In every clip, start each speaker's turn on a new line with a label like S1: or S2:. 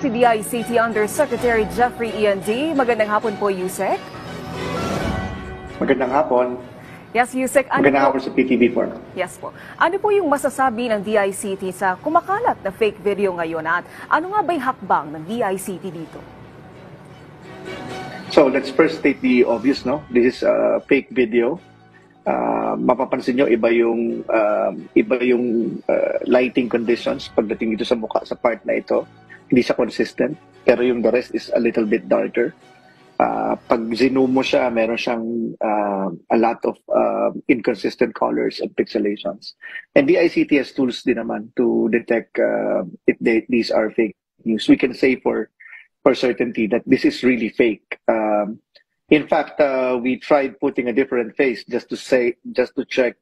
S1: Si DICT Undersecretary Jeffrey E.N.D. Magandang hapon po, Yusek.
S2: Magandang hapon.
S1: Yes, Yusek.
S2: Magandang hapon sa PTV4.
S1: Yes po. Ano po yung masasabi ng DICT sa kumakalat na fake video ngayon at ano nga ba yung hakbang ng DICT dito?
S2: So let's first state the obvious, no? This is a fake video. Mapapansin nyo, iba yung lighting conditions pagdating dito sa mukha sa part na ito. Hindi siya consistent, pero yung the rest is a little bit darker. Pag zoom mo siya, meron siyang a lot of inconsistent colors and pixelations. And the DICT has tools din naman to detect if these are fake news. We can say for certainty that this is really fake. In fact, we tried putting a different face just to check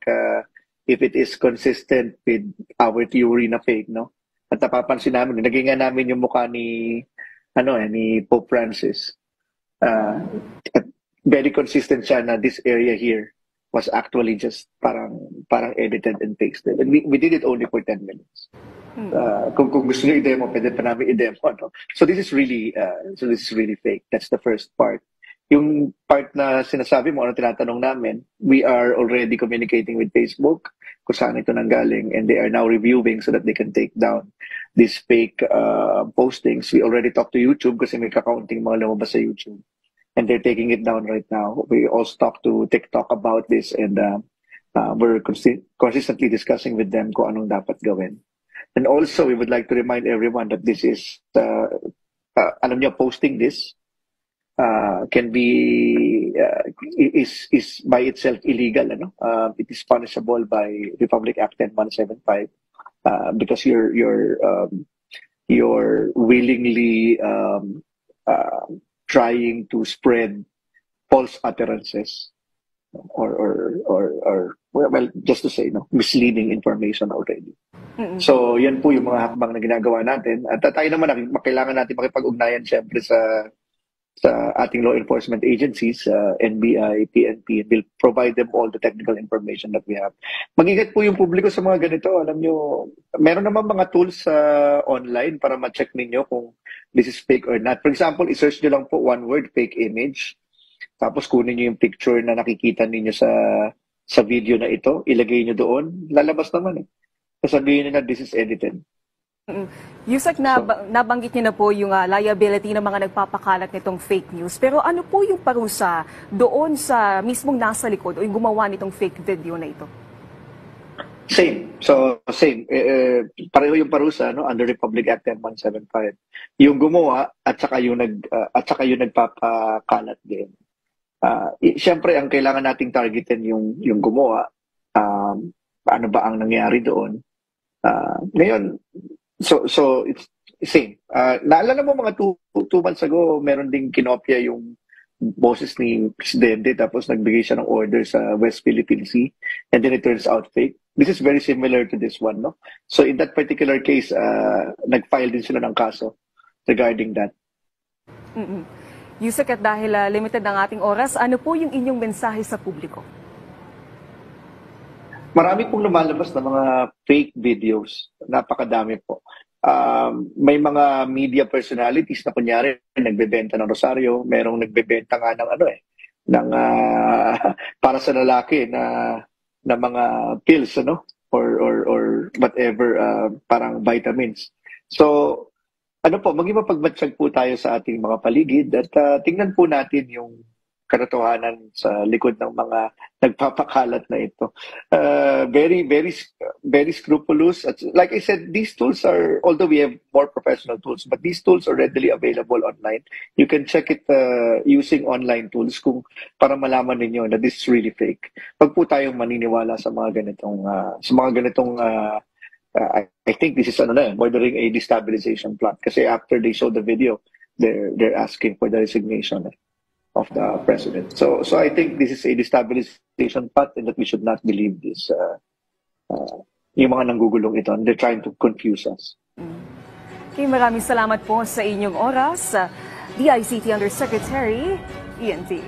S2: if it is consistent with our theory na fake, no? At napapansin namin, naging nga namin yung mukha ni Pope Francis. At very consistent siya na this area here was actually just parang edited and pasted. And we did it only for 10 minutes. Kung gusto niyo i-demo, pwede pa namin i-demo. No? So this is really fake. That's the first part. Yung part na sinasabi mo, ano tinatanong namin, we are already communicating with Facebook kung saan ito nanggaling, and they are now reviewing so that they can take down these fake postings. We already talked to YouTube kasi may kakaunting mga lumabas sa YouTube, and they're taking it down right now. We also talked to TikTok about this, and we're consistently discussing with them kung anong dapat gawin. And also, we would like to remind everyone that this is, posting this can be is by itself illegal. It is punishable by Republic Act 10175 because you're willingly trying to spread false utterances or just to say misleading information already. So yan po yung mga hakbang na ginagawa natin, at tayo naman kailangan natin makipag-ugnayan syempre sa ating law enforcement agencies, NBI, PNP, and we'll provide them all the technical information that we have. Mag-ingat po yung publiko sa mga ganito. Alam nyo, meron naman mga tools online para ma-check ninyo kung this is fake or not. For example, i-search nyo lang po one word, fake image. Tapos kunin nyo yung picture na nakikita ninyo sa video na ito. Ilagay nyo doon. Lalabas naman eh. Sasabihin nyo na this is edited.
S1: Yusek, nabanggit niyo na po yung liability ng mga nagpapakalat nitong fake news. Pero ano po yung parusa doon sa mismong nasa likod o yung gumawa nitong fake video na ito?
S2: Same. So, same. Pareho yung parusa under Republic Act 10175. Yung gumawa at saka yung nagpapakalat din. Siyempre, ang kailangan nating targetin yung gumawa. Paano ba ang nangyari doon? Ngayon, So it's same. Naalala mo mga two months ago, meron ding kinopya yung boses ni Presidente tapos nagbigay siya ng order sa West Philippine Sea, and then it turns out fake. This is very similar to this one, no? So in that particular case, nag-file din sila ng kaso regarding that.
S1: Yusek, at dahil limited ang ating oras, ano po yung inyong mensahe sa publiko?
S2: Marami pong lumalabas na mga fake videos. Napakadami po. May mga media personalities na kunyari nagbebenta ng rosaryo, merong nagbebenta nga ng para sa lalaki na mga pills, or whatever, parang vitamins. So maging mapagmatsyag po tayo sa ating mga paligid at tingnan po natin yung katotohanan sa likod ng mga nagpapakalat na ito. Very, very, very scrupulous. Like I said, these tools are, although we have more professional tools, but these tools are readily available online. You can check it using online tools para malaman ninyo na this is really fake. Pag po tayong maniniwala sa mga ganitong, I think this is bordering a destabilization plot. Kasi after they show the video, they're asking for the resignation of the president. So I think this is a destabilization plot and that we should not believe this. Yung mga nanggugulong ito, and they're trying to confuse us.
S1: Okay, maraming salamat po sa inyong oras. DICT Undersecretary E.N.D.